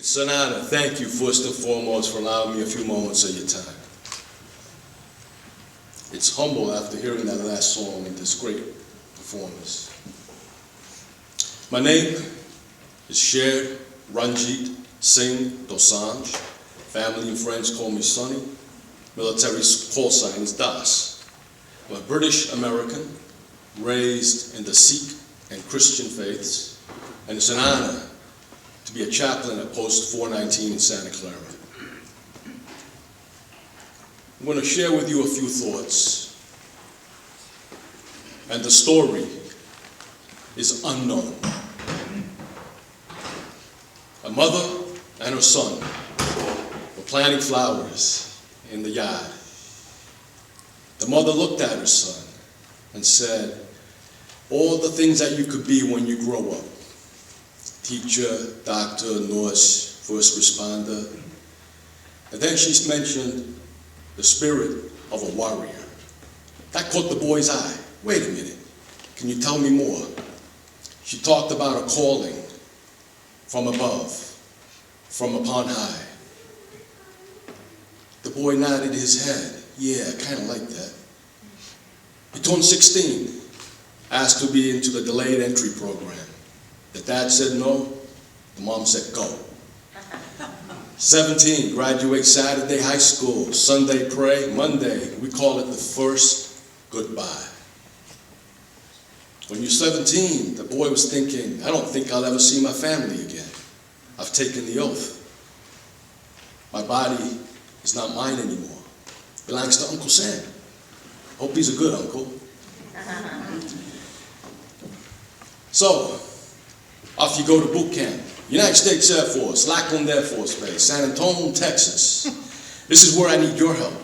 It's an honor. Thank you, first and foremost, for allowing me a few moments of your time. It's humble after hearing that last song and this great performance. My name is Sher Ranjit Singh Dosanjh. Family and friends call me Sonny. Military call sign is Das. I'm a British American, raised in the Sikh and Christian faiths, and it's an honor to be a chaplain at Post 419 in Santa Clara. I'm going to share with you a few thoughts, and the story is unknown. A mother and her son were planting flowers in the yard. The mother looked at her son and said, all the things that you could be when you grow up. Teacher, doctor, nurse, first responder. And then she mentioned the spirit of a warrior. That caught the boy's eye. Wait a minute, can you tell me more? She talked about a calling from above, from upon high. The boy nodded his head. Yeah, I kind of like that. He turned 16, asked to be into the delayed entry program. The dad said no, the mom said go. 17, graduate Saturday high school, Sunday pray, Monday, we call it the first goodbye. When you're 17, the boy was thinking, I don't think I'll ever see my family again. I've taken the oath. My body is not mine anymore. It belongs to Uncle Sam. Hope he's a good uncle. So, off you go to boot camp. United States Air Force, Lackland Air Force Base, San Antonio, Texas. This is where I need your help.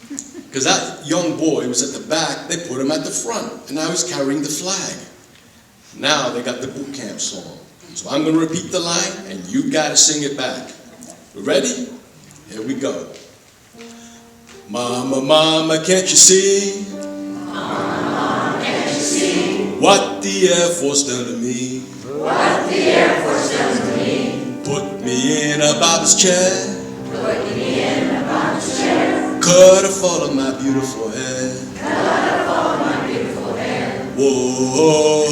Because that young boy was at the back, they put him at the front, and now he's carrying the flag. Now they got the boot camp song. So I'm going to repeat the line, and you got to sing it back. We ready? Here we go. Mama, mama, can't you see? Mama, can't you see? What the Air Force done to me? What the Air Force done to me? Put me in a Bob's chair. Put me in a Bob's chair. Cut off all of my beautiful hair. Cut off all my beautiful hair. Whoa, whoa,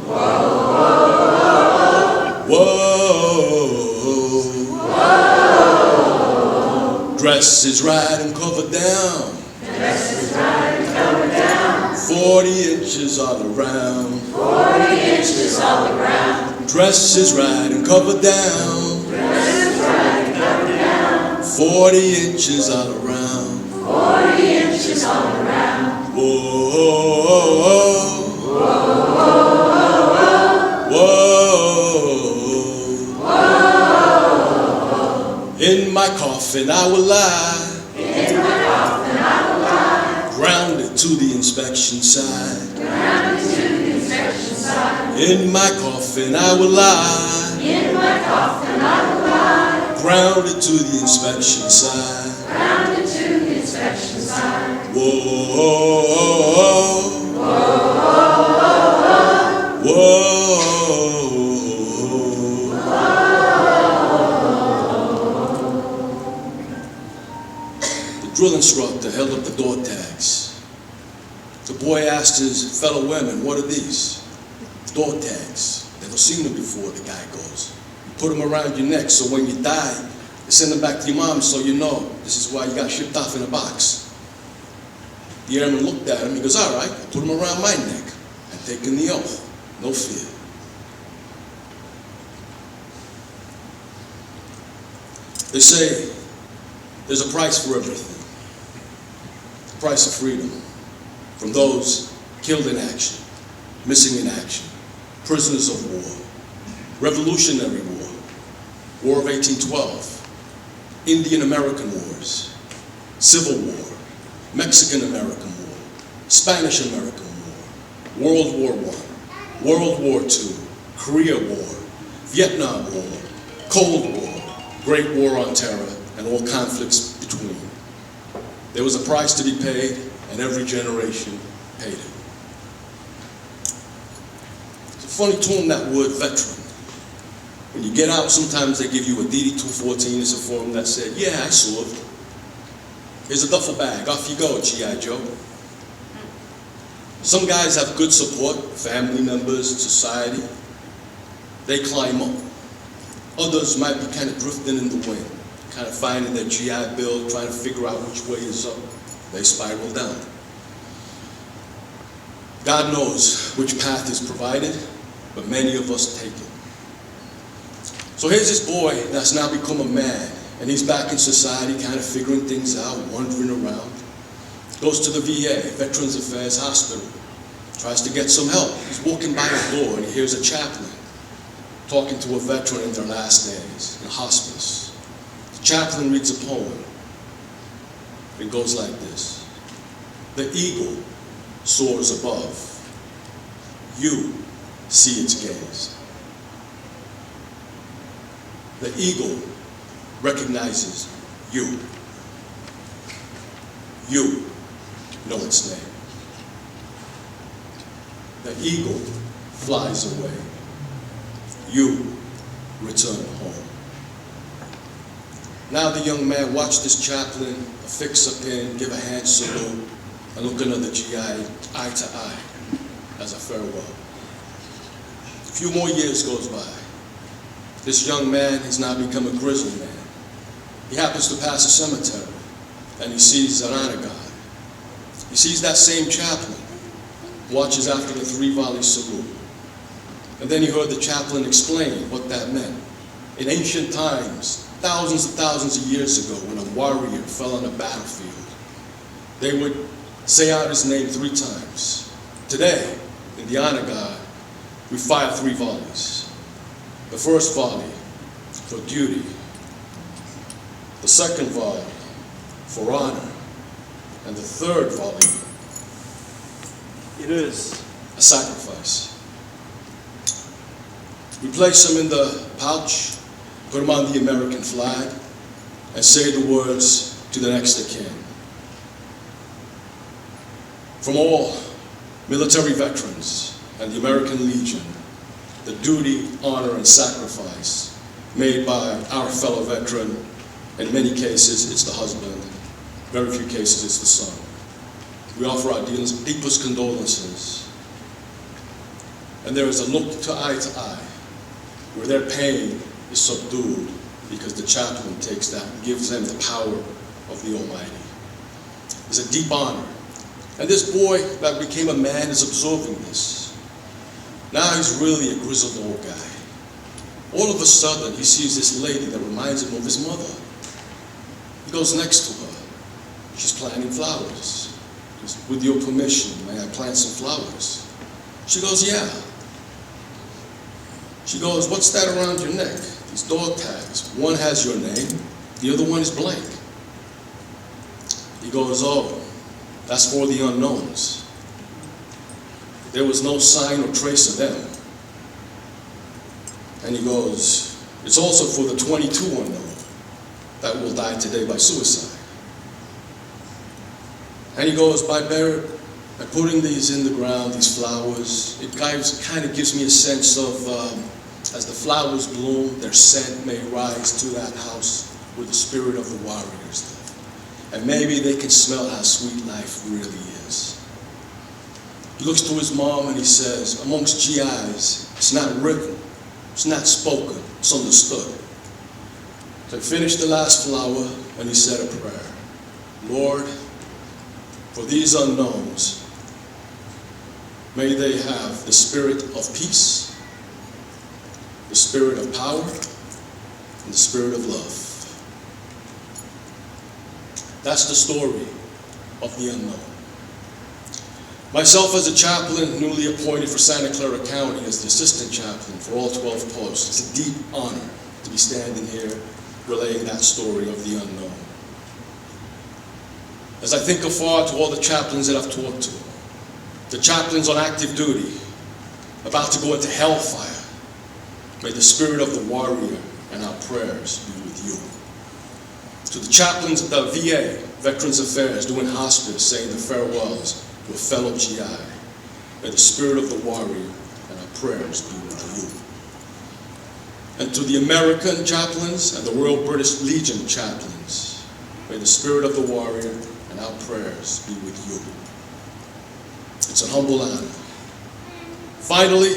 whoa, whoa, whoa. Dress is right and covered down. Dress is right and covered down. 40 inches all around. 40 inches all around. Dress is right and covered down. Dress is right and covered down. 40 inches all around. 40 inches all around. Whoa, whoa, whoa. In my coffin I will lie. In my coffin I will lie. Grounded to the inspection side. Grounded to the inspection side. In my coffin I will lie. In my coffin I will lie. Grounded to the inspection side. Grounded to the inspection side. Whoa, whoa, whoa. The drill instructor held up the door tags. The boy asked his fellow women, what are these? Door tags. Never seen them before, the guy goes. You put them around your neck so when you die, you send them back to your mom so you know this is why you got shipped off in a box. The airman looked at him, he goes, all right, I put them around my neck. I'm taking the oath, no fear. They say there's a price for everything. The price of freedom from those killed in action, missing in action, prisoners of war, Revolutionary War, War of 1812, Indian-American Wars, Civil War, Mexican-American War, Spanish-American War, World War I, World War II, Korea War, Vietnam War, Cold War, Great War on Terror, and all conflicts between. There was a price to be paid, and every generation paid it. It's a funny term, that word veteran. When you get out, sometimes they give you a DD-214. It's a form that said, yeah, I served. Here's a duffel bag. Off you go, G.I. Joe. Some guys have good support, family members, society. They climb up. Others might be kind of drifting in the wind, kind of finding their GI Bill, trying to figure out which way is up. They spiral down. God knows which path is provided, but many of us take it. So here's this boy that's now become a man, and he's back in society, kind of figuring things out, wandering around. Goes to the VA, Veterans Affairs Hospital, tries to get some help. He's walking by a door and he hears a chaplain talking to a veteran in their last days in hospice. The chaplain reads a poem. It goes like this. The eagle soars above. You see its gaze. The eagle recognizes you. You know its name. The eagle flies away. You return home. Now the young man watched this chaplain affix a pin, give a hand salute, and look another GI eye to eye as a farewell. A few more years goes by. This young man has now become a grizzled man. He happens to pass a cemetery, and he sees an honor guard. He sees that same chaplain, watches after the 3-volley salute. And then he heard the chaplain explain what that meant. In ancient times, thousands and thousands of years ago, when a warrior fell on a battlefield, they would say out his name 3 times. Today, in the honor guard, we fire 3 volleys. The first volley for duty. The second volley for honor. And the third volley, it is a sacrifice. We place them in the pouch, put them on the American flag, and say the words to the next of kin. From all military veterans and the American Legion, the duty, honor, and sacrifice made by our fellow veteran. In many cases, it's the husband. Very few cases, it's the son. We offer our deepest condolences. And there is a look to eye, where their pain is subdued because the chaplain takes that and gives them the power of the Almighty. It's a deep honor. And this boy that became a man is absorbing this. Now he's really a grizzled old guy. All of a sudden, he sees this lady that reminds him of his mother. He goes next to her. She's planting flowers. Just, with your permission, may I plant some flowers? She goes, yeah. She goes, what's that around your neck? These dog tags. One has your name, the other one is blank. He goes, oh, that's for the unknowns. There was no sign or trace of them. And he goes, it's also for the 22 unknown that will die today by suicide. And he goes, by putting these in the ground, these flowers, it kind of gives me a sense of, as the flowers bloom, their scent may rise to that house where the spirit of the warriors live. And maybe they can smell how sweet life really is. He looks to his mom and he says, amongst GIs, it's not written, it's not spoken, it's understood. So he finished the last flower and he said a prayer. Lord, for these unknowns, may they have the spirit of peace, the spirit of power, and the spirit of love. That's the story of the unknown. Myself as a chaplain, newly appointed for Santa Clara County as the assistant chaplain for all 12 posts, it's a deep honor to be standing here relaying that story of the unknown. As I think afar to all the chaplains that I've talked to, the chaplains on active duty, about to go into hellfire, may the spirit of the warrior and our prayers be with you. To the chaplains at the VA, Veterans Affairs, doing hospice, saying the farewells to a fellow GI, may the spirit of the warrior and our prayers be with you. and to the American chaplains and the Royal British Legion chaplains, may the spirit of the warrior and our prayers be with you. It's a humble honor. Finally,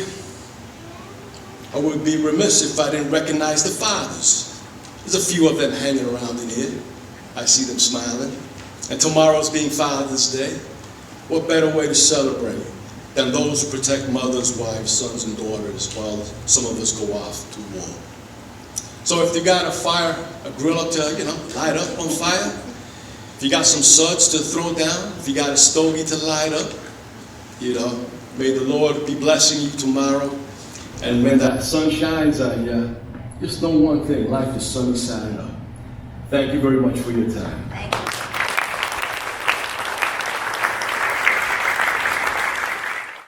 I would be remiss if I didn't recognize the fathers. There's a few of them hanging around in here. I see them smiling. And tomorrow's being Father's Day. What better way to celebrate than those who protect mothers, wives, sons, and daughters while some of us go off to war. So if you got a fire, a grill up to, light up on fire, if you got some suds to throw down, if you got a stogie to light up, may the Lord be blessing you tomorrow. And when that sun shines on you, just know one thing, life is sunny side up. Thank you very much for your time. Thank you.